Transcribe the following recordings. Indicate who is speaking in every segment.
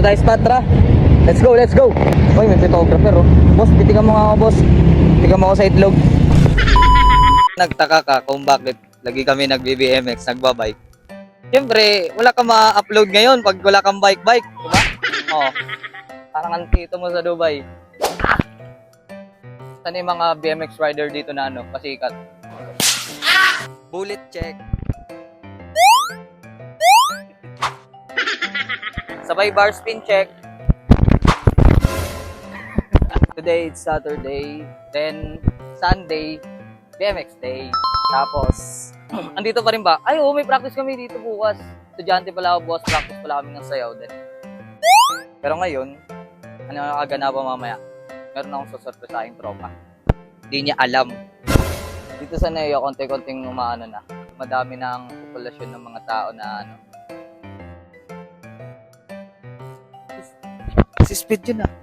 Speaker 1: tayo spot, tara. Let's go, let's go. Uy, may photographer, oh. Boss, titigan mo nga ako, boss. Titigan mo ako sa itlog. Nagtaka ka kung bakit lagi kami nag-BBMX, nagbabike. Siyempre, wala kang ma-upload ngayon pag wala kang bike-bike, diba? Oo. Parang antito mo sa Dubai. Saan yung mga BMX rider dito na ano, pasikat? Bullet check. Sabay bar spin check. Today it's Saturday, then Sunday, BMX day. Tapos, andito pa rin ba? Ay, may practice kami dito bukas. Estudyante pala ako, boss. Practice pala kami ng sayaw din. Pero ngayon, ano ang kaganapan mamaya? Meron akong sasurpresahing tropa. Hindi niya alam. Dito sa Neo, konti-konting umaano na. Madami ng populasyon ng mga tao na ano. Si Speed yun ah.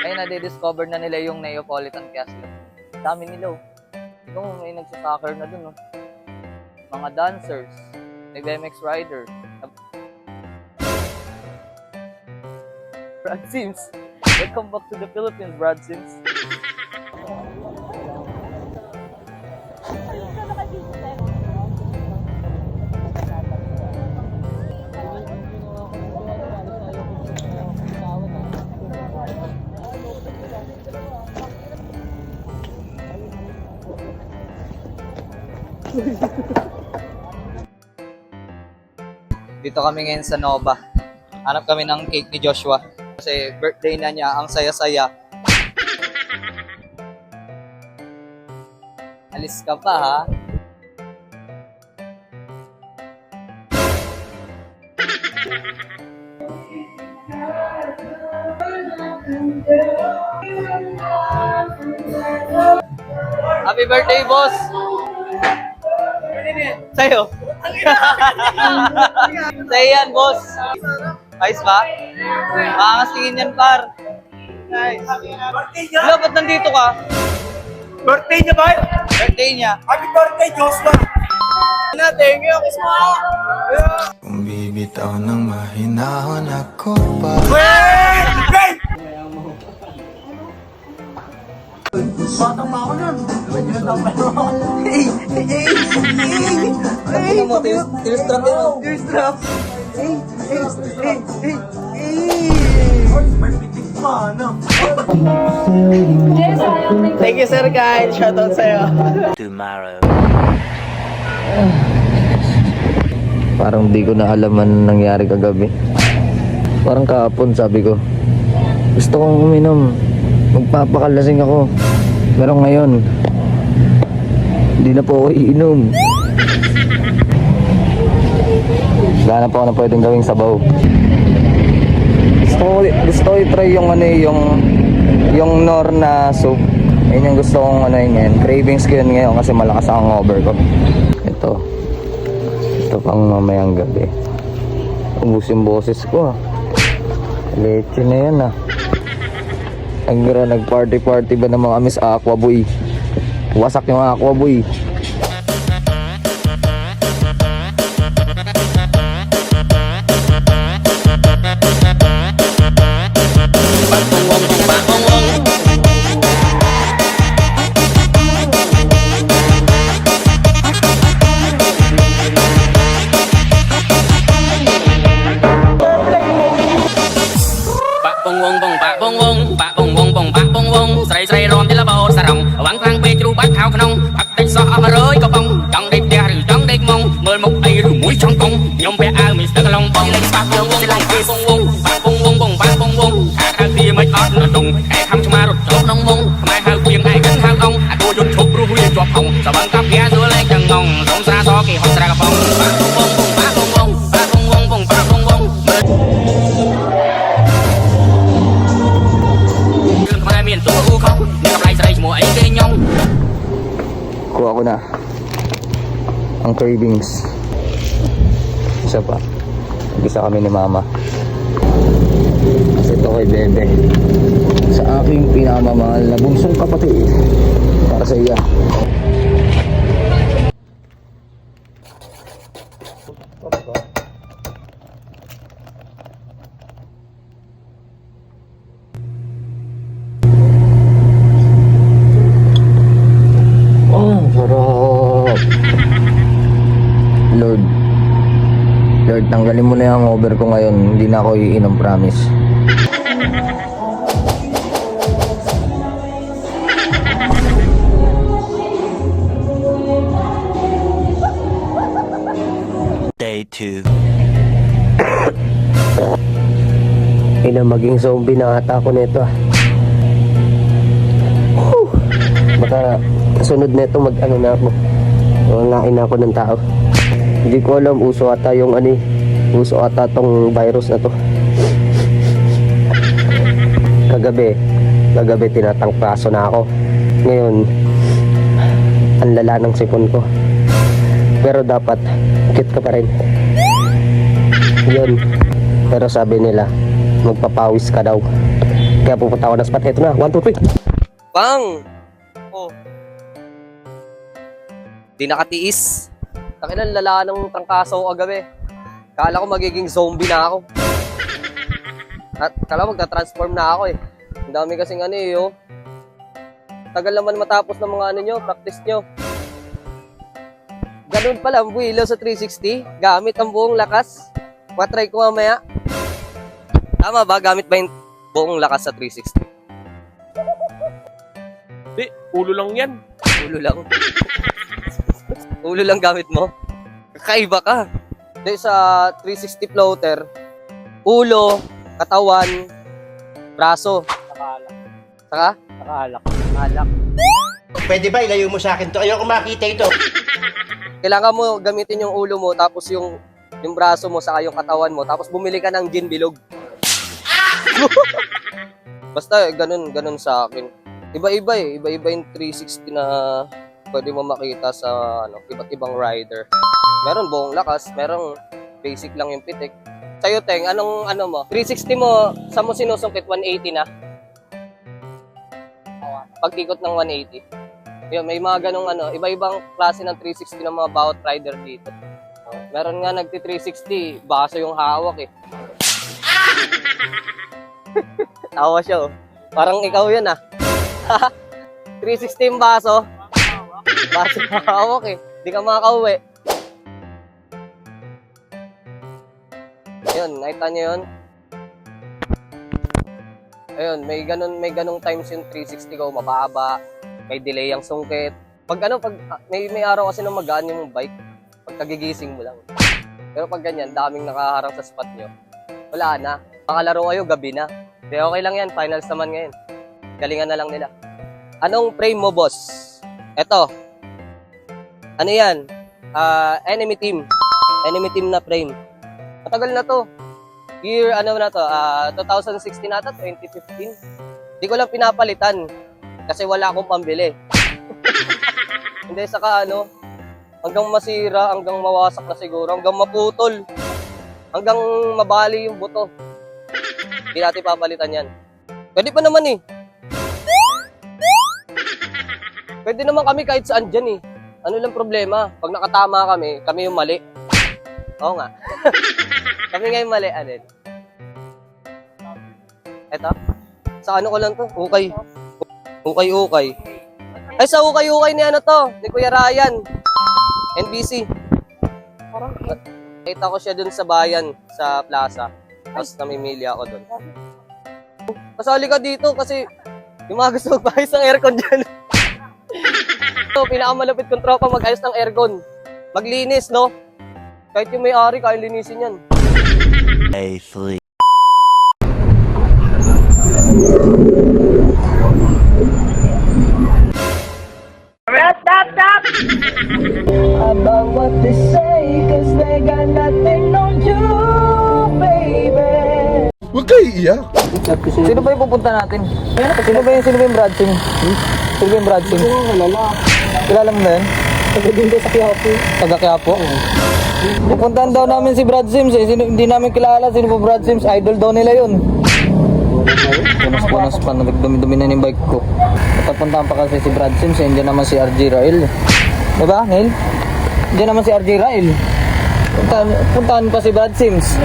Speaker 1: Ay, nade-discover na nila yung Neapolitan Castle. Dami nila oh. Ito may nagsasoccer na dun oh. Mga dancers, nag-BMX rider. Brad Sims. Welcome back to the Philippines, Brad Sims. Dito kami ngayon sa Nova. Hanap kami ng cake ni Joshua. Kasi birthday na niya, ang saya-saya. Alis ka pa ha? Happy birthday, boss! Sa'yo. Sa'yo yan, boss. Ayos ba? Makakasingin yan, par. Nice. Hello, ba't nandito ka?
Speaker 2: Birthday niya ba?
Speaker 1: Birthday niya.
Speaker 2: Happy birthday, Joshua! Thank you, Kisma!
Speaker 3: Kung bibitaw ng mahinahon ako pa.
Speaker 2: Wait! Wait! Batang pa ako nun.
Speaker 1: Ano mo, tearstrap yun.
Speaker 2: Tearstrap! May pitik pa, ano? Thank you, sir, guys. Shoutout sa'yo.
Speaker 3: Tomorrow.
Speaker 1: Parang di ko na alam ano nangyari kagabi. Parang kahapon sabi ko, gusto kong uminom. Magpapakalasing ako. Pero ngayon, hindi na po ako iinom. Wala na po ako na pwedeng gawing sabaw. Gusto ko i-try yung ano yung Nor na soup. Yun yung gusto kong ano yun ngayon. Cravings ko yun ngayon kasi malakas ang over ko. Ito pang mamayang gabi. Ubus yung boses ko ah. Leche na yan ah. Nag-party ba ng mga amis Aquaboy? Wasak yung mga Aquaboy. Kuha ko na ang cravings. Isa pa. Nag-isa kami ni mama. Kasi ito kay Bebe, sa aking pinakamamahal na bunsong kapatid, para sa iya.
Speaker 4: Albert, tanggalin mo na yung over ko ngayon. Hindi na ako iinom, promise.
Speaker 3: Day 2.
Speaker 5: Ina, maging zombie na ata ako nito ah. Whew! Baka kasunod nito mag-ano na ako. Nangain na ako ng tao. Hindi ko alam, uso ata yung ano eh. Uso ata tong virus na to. Kagabi tinatangpaso na ako. Ngayon, ang lala ng sipon ko. Pero dapat, cute ka pa rin. Yun. Pero sabi nila, magpapawis ka daw. Kaya pupunta ako ng spot. Ito na, 1, 2, 3.
Speaker 2: Bang! Oh. Di nakatiis. Takinan lala ng trangkaso ko kagabi. Kala ko magiging zombie na ako. At kala magta-transform na ako eh. Ang dami kasing ano eh, oh. Tagal naman matapos ng mga ano nyo, practice nyo. Ganun pala ang buwilo sa 360. Gamit ang buong lakas. Patry ko mamaya. Tama ba? Gamit ba yung buong lakas sa 360?
Speaker 6: Di, ulo lang yan.
Speaker 2: Ulo lang. Ulo lang gamit mo? Kakaiba ka. Dahil sa 360 floater, ulo, katawan, braso. Saka? Alak.
Speaker 7: Pwede ba ilayo mo sa akin to? Ayoko makita ito.
Speaker 2: Kailangan mo gamitin yung ulo mo, tapos yung braso mo, saka yung katawan mo, tapos bumili ka ng gin bilog. Basta ganun sa akin. Iba-iba eh. Iba-iba yung 360 na pwede mo makita sa iba't ibang rider. Meron buong lakas, merong basic lang yung pitik. Sa'yo, Teng, anong mo? 360 mo, saan mo sinusungkit? 180 na? Pagtikot ng 180. Yun, may mga ganong iba-ibang klase ng 360 ng mga bawat rider dito. Meron nga nagti-360, baso yung hawak eh. Tawa siya oh. Parang ikaw yan ah. 360 yung baso. Baso yung hawak eh. Di ka makakauwi. Ayun, nakita niyo yun? Ayun, may ganong times yung 360 ko, mababa, may delay ang sungkit. Pag may araw kasi nang magaan yung bike, pag kagigising mo lang. Pero pag ganyan, daming nakaharang sa spot nyo, wala na. Makalaro kayo, gabi na. Hindi, okay lang yan, finals naman ngayon. Galingan na lang nila. Anong frame mo, boss? Eto. Ano yan? Enemy team. Enemy team na frame. Matagal na to. Year, 2016 nata, 2015. Hindi ko lang pinapalitan. Kasi wala akong pambili. Hindi, saka hanggang masira, hanggang mawasak na siguro, hanggang maputol, hanggang mabali yung buto. Hindi natin papalitan yan. Pwede pa naman eh. Pwede naman kami kahit saan dyan eh. Ano lang problema? Pag nakatama kami yung mali. Oo nga. Kami nga yung mali, alin? Eto? Sa ko lang to? Ukay. Ay, sa ukay ni ni Kuya Ryan. NBC. Nakita ko siya dun sa bayan, sa plaza. Tapos namimili ako dun. Pasali ka dito kasi yung mga gusto magpahayos ng aircon dyan. So, pinakamalapit kong tropa mag-ayos ng aircon. Maglinis, no? Kahit yung may-ari, kaya linisin yan.
Speaker 3: Day 3.
Speaker 5: About what they say, cause they got nothing on you, baby.
Speaker 8: Huwag kayo iiyak.
Speaker 1: Sino ba yung pupunta natin? Sino ba yung Brad Sim? Sino ba yung Brad Sim? Kilala mo na yun? Taga Quiapo? Pupuntahan daw namin si Brad Sims eh. Hindi namin kilala sino po Brad Sims. Idol daw nila yun. Punas pa, nagdumi-dumi na yung bike ko. Papuntahan pa kasi si Brad Sims eh. Diyan naman si RJ Rael. Diba, Neil? Diyan naman si RJ Rael. Puntahan pa si Brad Sims.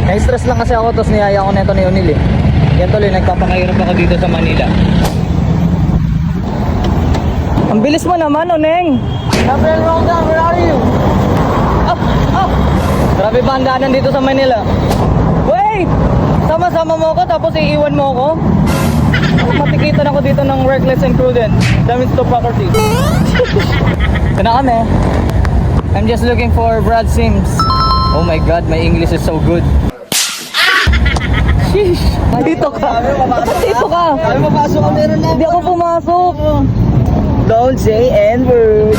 Speaker 1: Na-stress lang kasi ako, tapos niyaya ko neto ni O'Neil eh. Yan tuloy, nagpapakahirap ako dito sa Manila. Ang bilis mo naman, Oneng! Gabriel, where are you? Up! Grabe ba ang daanan dito sa Manila? Wait! Sama-sama mo ako tapos iiwan mo ako? Matikitan ako dito ng reckless and prudent. Damage to property. Ito na kami. I'm just looking for Brad Sims. Oh my God, my English is so good. Sheesh! Dito ka! Dito ka!
Speaker 2: Ay, mapasok ka meron na.
Speaker 1: Hindi ako pumasok!
Speaker 2: Don't say N-word.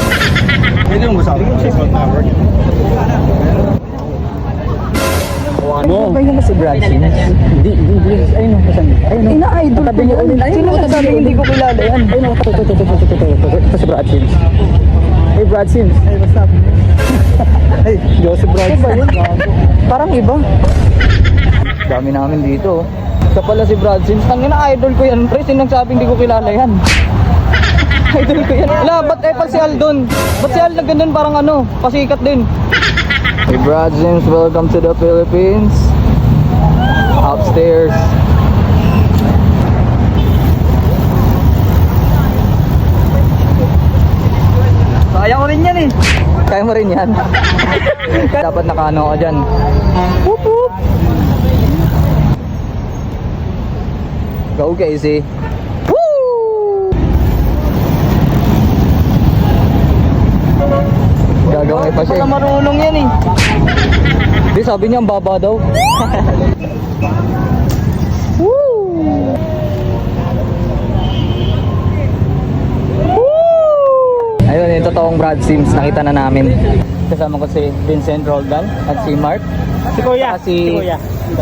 Speaker 1: Ano? Kaya na si Brad Sims? Hindi. Ayun o, kasan? Ayun o. Ina-idol ko yun. Sino kasabi hindi ko kilala yan? Ayun o, ito si Brad Sims. Hey Brad Sims. Hey, what's up? Hey, Joseph Brad Sims. Parang iba. Dami namin dito. Ito pala si Brad Sims. Tangina, idol ko yan. Pre, sino nagsabi hindi ko kilala yan? Idol ko yan. Wala, ba't si Al dun? Ba't si Al na ganun parang ano, pasikat din? Hey Brad Sims, welcome to the Philippines. Upstairs. Kaya ko rin yan eh. Kaya mo rin yan. Dapat nakaano ka dyan. Whoop whoop. Go Casey. Woo! Gagawin pa siya. Wala marunong yan eh. Di sabi niya ang baba daw. Woo! Ayun, yung totoong Brad Sims, nakita na namin. Kasama ko si Vincent Roldan at si Mark.
Speaker 6: Si Kuya.
Speaker 1: Si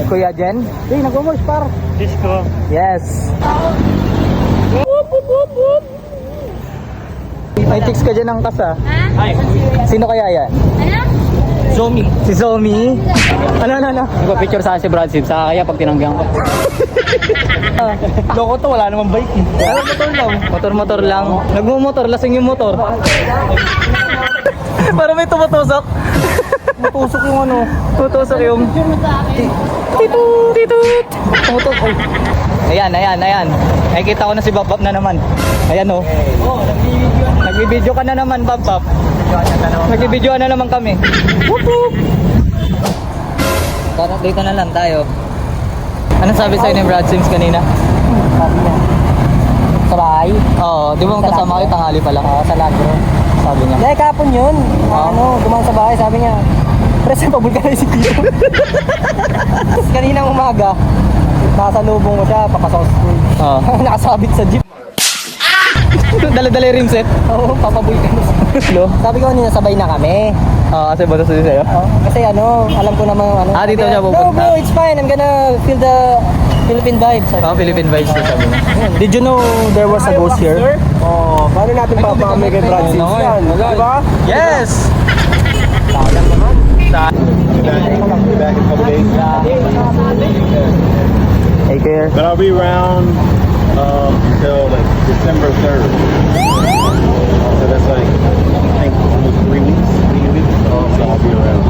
Speaker 1: Kuya Jen.
Speaker 6: Hey, nag-umors par. Disco.
Speaker 1: Yes. May chicks ka dyan ng kasa.
Speaker 6: Hi.
Speaker 1: Sino kaya yan?
Speaker 6: Zomi.
Speaker 1: Si Zomi? Ano?
Speaker 6: Nagpa-picture sa akin si Brad Sims. Kaya pag tinanggihan ko. Loko to, wala namang bike eh.
Speaker 1: Ano motor lang? Motor lang. Nagmumotor, lasing yung motor. Para may tumutusok.
Speaker 6: Matusok yung ano.
Speaker 1: Tutusok yung... Titut! Tumutusok. Ayan. Nakikita ko na si Bab na naman. Ayan o. Nagbibideo ka na naman, Bab. Nagbibideo na naman kami. Whoop whoop! Dito na lang tayo. Ano sabi sa'yo ni Brad Sims kanina?
Speaker 2: Sa bahay?
Speaker 1: Oo, di ba kasama kayo tanghali pa lang?
Speaker 2: Oo, sa Lagro.
Speaker 1: Sabi niya.
Speaker 2: Hindi, kapon yun. Dumaan sa bahay, sabi niya, presentable ka rin si Kuya. Tapos kaninang umaga, nasa lubong ko siya, papasok sa school.
Speaker 1: Oo.
Speaker 2: Nakasabit sa jeep.
Speaker 1: Dala-dala yung rim set.
Speaker 2: Oo, papaboy ka na. Sabi ko kanina, sabay na kami.
Speaker 1: Oo, kasi ba ito sa'yo?
Speaker 2: Kasi alam ko naman ano.
Speaker 1: Dito
Speaker 2: sabi
Speaker 1: siya
Speaker 2: niya,
Speaker 1: pupunta.
Speaker 2: No bro, it's fine. I'm gonna feel the Philippine vibes.
Speaker 1: Oo, Philippine vibes na sabi niya.
Speaker 6: Did you know there was a ghost here? Oh, paano natin papamay kay Brad Sims yan? Diba?
Speaker 1: Yes!
Speaker 6: Take care.
Speaker 8: But I'll be around until like December 3rd. So that's like, I think almost 3 weeks, 3 weeks. So I'll be around.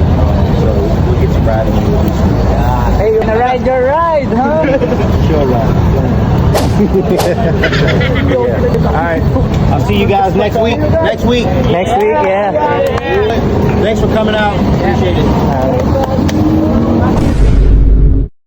Speaker 8: So we'll get you riding and we'll do some
Speaker 1: Hey, you wanna ride your ride, huh?
Speaker 8: chill ride. Yeah. All right. I'll see you guys next week.
Speaker 6: Next week, yeah.
Speaker 8: Thanks for coming out. Appreciate it.